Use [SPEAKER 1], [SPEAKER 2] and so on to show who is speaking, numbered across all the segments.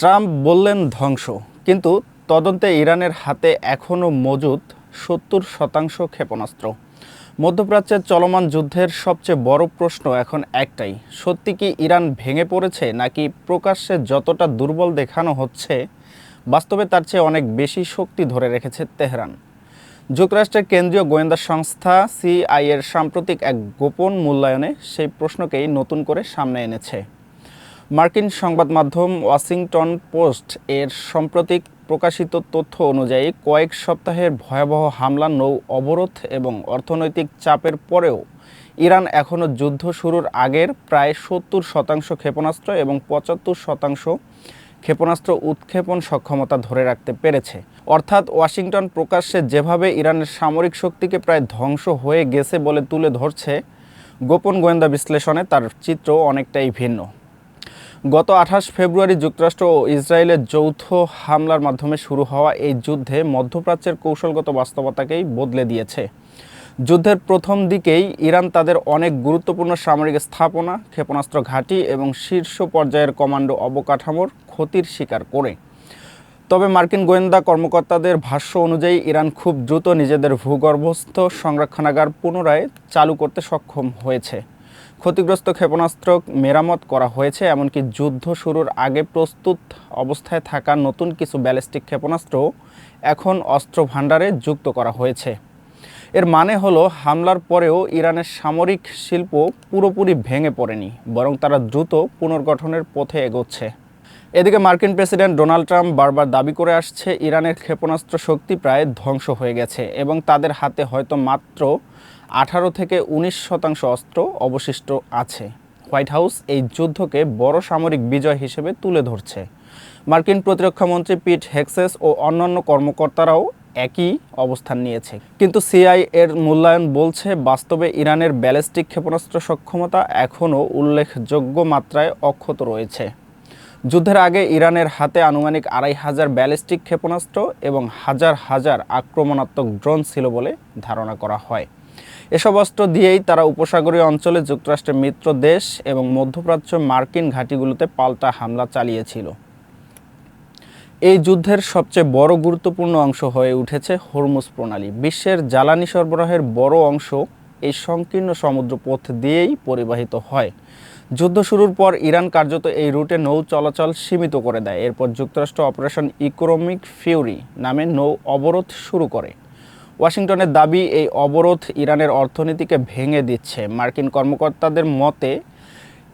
[SPEAKER 1] Trump বললেন ধ্বংস, কিন্তু তদন্তে ইরানের হাতে এখনও মজুদ ৭০% ক্ষেপণাস্ত্র। মধ্যপ্রাচ্যের চলমান যুদ্ধের সবচেয়ে বড় প্রশ্ন এখন একটাই, সত্যি কি ইরান ভেঙে পড়েছে, নাকি প্রকাশ্যে যতটা দুর্বল দেখানো হচ্ছে বাস্তবে তার চেয়ে অনেক বেশি শক্তি ধরে রেখেছে তেহরান। যুক্তরাষ্ট্রের কেন্দ্রীয় গোয়েন্দা সংস্থা সিআইএর সাম্প্রতিক এক গোপন মূল্যায়নে সেই প্রশ্নকেই নতুন করে সামনে এনেছে। মার্কিন সংবাদ মাধ্যম ওয়াশিংটন পোস্ট এর সাম্প্রতিক প্রকাশিত তথ্য অনুযায়ী কয়েক সপ্তাহের ভয়াবহ হামলা, নৌ অবরোধ এবং অর্থনৈতিক চাপের পরেও ইরান এখনও যুদ্ধ শুরুর আগের প্রায় ৭০% ক্ষেপণাস্ত্র এবং ৭৫% ক্ষেপণাস্ত্র উৎক্ষেপণ সক্ষমতা ধরে রাখতে পেরেছে। অর্থাৎ ওয়াশিংটন প্রকাশ্যে যেভাবে ইরানের সামরিক শক্তিকে প্রায় ধ্বংস হয়ে গেছে বলে তুলে ধরছে, গোপন গোয়েন্দা বিশ্লেষণে তার চিত্র অনেকটাই ভিন্ন। গত ২৮ ফেব্রুয়ারি যুক্তরাষ্ট্র ও ইসরায়েলের যৌথ হামলার মাধ্যমে শুরু হওয়া এই যুদ্ধে মধ্যপ্রাচ্যের কৌশলগত বাস্তবতাকেই বদলে দিয়েছে। যুদ্ধের প্রথম দিকেই ইরান তাদের অনেক গুরুত্বপূর্ণ সামরিক স্থাপনা, ক্ষেপণাস্ত্র ঘাঁটি এবং শীর্ষ পর্যায়ের কমান্ডো অবকাঠামোর ক্ষতির শিকার করে। তবে মার্কিন গোয়েন্দা কর্মকর্তাদের ভাষ্য অনুযায়ী ইরান খুব দ্রুত নিজেদের ভূগর্ভস্থ সংরক্ষণাগার পুনরায় চালু করতে সক্ষম হয়েছে। ক্ষতিগ্রস্ত ক্ষেপণাস্ত্র মেরামত করা হয়েছে, এমনকি যুদ্ধ শুরুর আগে প্রস্তুত অবস্থায় থাকা নতুন কিছু ব্যালিস্টিক ক্ষেপণাস্ত্র এখন অস্ত্র ভাণ্ডারে যুক্ত করা হয়েছে। এর মানে হলো, হামলার পরেও ইরানের সামরিক শিল্প পুরোপুরি ভেঙে পড়েনি, বরং তারা দ্রুত পুনর্গঠনের পথে এগোচ্ছে। এদিকে মার্কিন প্রেসিডেন্ট ডোনাল্ড ট্রাম্প বারবার দাবি করে আসছে ইরানের ক্ষেপণাস্ত্র শক্তি প্রায় ধ্বংস হয়ে গেছে এবং তাদের হাতে হয়তো মাত্র ১৮ থেকে ১৯% অস্ত্র অবশিষ্ট আছে। হোয়াইট হাউস এই যুদ্ধকে বড় সামরিক বিজয় হিসেবে তুলে ধরছে। মার্কিন প্রতিরক্ষামন্ত্রী পিট হেক্সেস ও অন্যান্য কর্মকর্তারাও একই অবস্থান নিয়েছে। কিন্তু সিআইএর মূল্যায়ন বলছে, বাস্তবে ইরানের ব্যালিস্টিক ক্ষেপণাস্ত্র সক্ষমতা এখনও উল্লেখযোগ্য মাত্রায় অক্ষত রয়েছে। যুদ্ধের আগে ইরানের হাতে আনুমানিক ২৫০০ ব্যালিস্টিক ক্ষেপণাস্ত্র এবং হাজার হাজার আক্রমণাত্মক ড্রোন ছিল বলে ধারণা করা হয়। এসব অস্ত্র দিয়েই তারা উপসাগরীয় অঞ্চলে যুক্তরাষ্ট্রের মিত্র দেশ এবং মধ্যপ্রাচ্য মার্কিন ঘাঁটিগুলোতে পাল্টা হামলা চালিয়েছিল। এই যুদ্ধের সবচেয়ে বড় গুরুত্বপূর্ণ অংশ হয়ে উঠেছে হরমুজ প্রণালী। বিশ্বের জ্বালানি সরবরাহের বড় অংশ এই সংকীর্ণ সমুদ্রপথ দিয়েই পরিবাহিত হয়। যুদ্ধ শুরুর পর ইরান কার্যত এই রুটে নৌ চলাচল সীমিত করে দেয়। এরপর যুক্তরাষ্ট্র অপারেশন ইকোনমিক ফিউরি নামে নৌ অবরোধ শুরু করে। ওয়াশিংটনের দাবি, এই অবরোধ ইরানের অর্থনীতিকে ভেঙে দিচ্ছে। মার্কিন কর্মকর্তাদের মতে,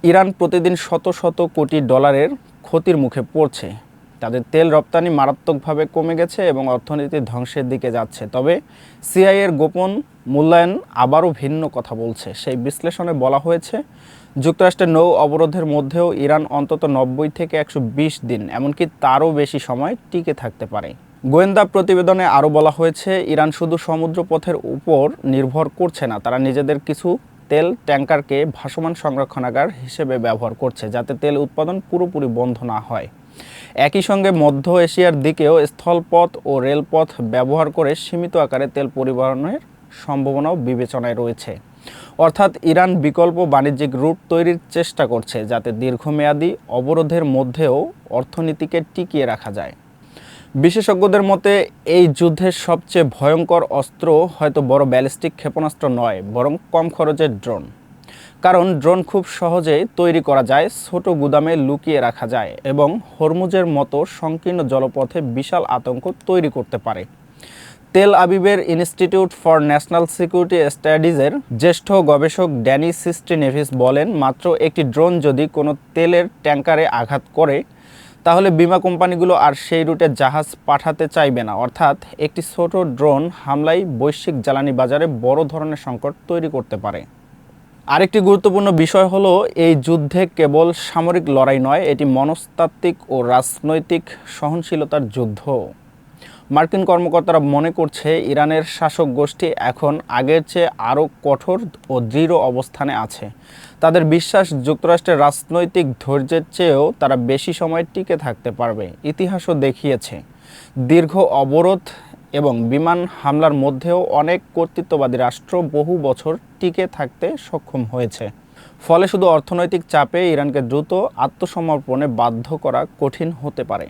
[SPEAKER 1] ইরান প্রতিদিন শত শত কোটি ডলারের ক্ষতির মুখে পড়ছে। তাদের তেল রপ্তানি মারাত্মকভাবে কমে গেছে এবং অর্থনীতি ধ্বংসের দিকে যাচ্ছে। তবে সিআইএর গোপন মূল্যায়ন আবারও ভিন্ন কথা বলছে। সেই বিশ্লেষণে বলা হয়েছে, যুক্তরাষ্ট্রের নৌ অবরোধের মধ্যেও ইরান অন্তত ৯০ থেকে ১২০ দিন, এমনকি তারও বেশি সময় টিকে থাকতে পারে। গোয়েন্দা প্রতিবেদনে আরও বলা হয়েছে, ইরান শুধু সমুদ্রপথের উপর নির্ভর করছে না, তারা নিজেদের কিছু তেল ট্যাঙ্কারকে ভাসমান সংরক্ষণাগার হিসেবে ব্যবহার করছে, যাতে তেল উৎপাদন পুরোপুরি বন্ধ না হয়। একই সঙ্গে মধ্য এশিয়ার দিকেও স্থলপথ ও রেলপথ ব্যবহার করে সীমিত আকারে তেল পরিবহনের সম্ভাবনাও বিবেচনায় রয়েছে। অর্থাৎ ইরান বিকল্প বাণিজ্যিক রুট তৈরির চেষ্টা করছে, যাতে দীর্ঘমেয়াদী অবরোধের মধ্যেও অর্থনীতিকে টিকিয়ে রাখা যায়। বিশেষজ্ঞদের মতে, এই যুদ্ধের সবচেয়ে ভয়ঙ্কর অস্ত্র হয়তো বড় ব্যালিস্টিক ক্ষেপণাস্ত্র নয়, বরং কম খরচের ড্রোন। কারণ ড্রোন খুব সহজেই তৈরি করা যায়, ছোট গুদামে লুকিয়ে রাখা যায় এবং হরমুজের মতো সংকীর্ণ জলপথে বিশাল আতঙ্ক তৈরি করতে পারে। তেল আবিবের ইনস্টিটিউট ফর ন্যাশনাল সিকিউরিটি স্টাডিজের জ্যেষ্ঠ গবেষক ড্যানি সিস্টিনেভিস বলেন, মাত্র একটি ড্রোন যদি কোনো তেলের ট্যাঙ্কারে আঘাত করে, তাহলে বিমা কোম্পানিগুলো আর সেই রুটে জাহাজ পাঠাতে চাইবে না। অর্থাৎ একটি ছোট ড্রোন হামলাই বৈশ্বিক জ্বালানি বাজারে বড় ধরনের সংকট তৈরি করতে পারে। আরেকটি গুরুত্বপূর্ণ বিষয় হলো, এই যুদ্ধে কেবল সামরিক লড়াই নয়, এটি মনস্তাত্ত্বিক ও রাজনৈতিক সহনশীলতার যুদ্ধ। মার্কিন কর্মকর্তারা মনে করছে, ইরানের শাসক গোষ্ঠী এখন আগের চেয়ে আরও কঠোর ও দৃঢ় অবস্থানে আছে। তাদের বিশ্বাস, যুক্তরাষ্ট্রের রাজনৈতিক ধৈর্যের চেয়েও তারা বেশি সময় টিকে থাকতে পারবে। ইতিহাসও দেখিয়েছে, দীর্ঘ অবরোধ এবং বিমান হামলার মধ্যেও অনেক কর্তৃত্ববাদী রাষ্ট্র বহু বছর টিকে থাকতে সক্ষম হয়েছে। ফলে শুধু অর্থনৈতিক চাপে ইরানকে দ্রুত আত্মসমর্পণে বাধ্য করা কঠিন হতে পারে।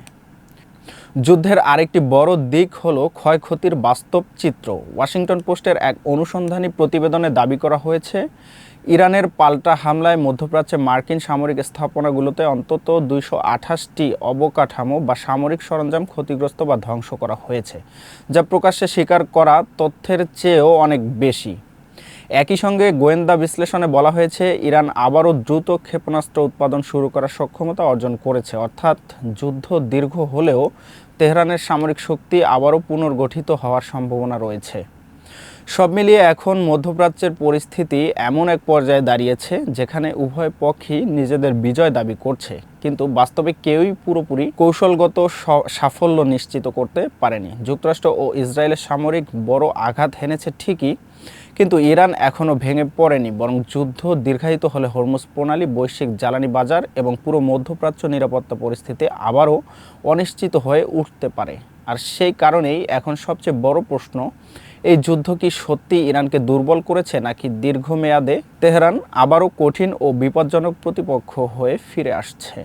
[SPEAKER 1] যুদ্ধের আরেকটি বড় দিক হলো ক্ষয়ক্ষতির বাস্তব চিত্র। ওয়াশিংটন পোস্টের এক অনুসন্ধানী প্রতিবেদনে দাবি করা হয়েছে, ইরানের পাল্টা হামলায় মধ্যপ্রাচ্যে মার্কিন সামরিক স্থাপনাগুলোতে অন্তত 228টি অবকাঠামো বা সামরিক সরঞ্জাম ক্ষতিগ্রস্ত বা ধ্বংস করা হয়েছে, যা প্রকাশ্যে স্বীকার করা তথ্যের চেয়েও অনেক বেশি। একই সঙ্গে গোয়েন্দা বিশ্লেষণে বলা হয়েছে, ইরান আবারও দ্রুত ক্ষেপণাস্ত্র উৎপাদন শুরু করার সক্ষমতা অর্জন করেছে, অর্থাৎ যুদ্ধ দীর্ঘ হলেও তেহরানের সামরিক শক্তি আবারও পুনর্গঠিত হওয়ার সম্ভাবনা রয়েছে। সব মিলিয়ে এখন মধ্যপ্রাচ্যের পরিস্থিতি এমন এক পর্যায়ে দাঁড়িয়েছে যেখানে উভয় পক্ষই নিজেদের বিজয় দাবি করছে, কিন্তু বাস্তবে কেউই পুরোপুরি কৌশলগত সাফল্য নিশ্চিত করতে পারেনি। যুক্তরাষ্ট্র ও ইসরায়েলের সামরিক বড় আঘাত হেনেছে ঠিকই, কিন্তু ইরান এখনও ভেঙে পড়েনি, বরং যুদ্ধ দীর্ঘায়িত হলে হরমুজ প্রণালী, বৈশ্বিক জ্বালানি বাজার এবং পুরো মধ্যপ্রাচ্য নিরাপত্তা পরিস্থিতি আবারও অনিশ্চিত হয়ে উঠতে পারে। আর সেই কারণেই এখন সবচেয়ে বড় প্রশ্ন, এই যুদ্ধ কি সত্যি ইরানকে দুর্বল করেছে, নাকি দীর্ঘমেয়াদে তেহরান আবারও কঠিন ও বিপজ্জনক প্রতিপক্ষ হয়ে ফিরে আসছে?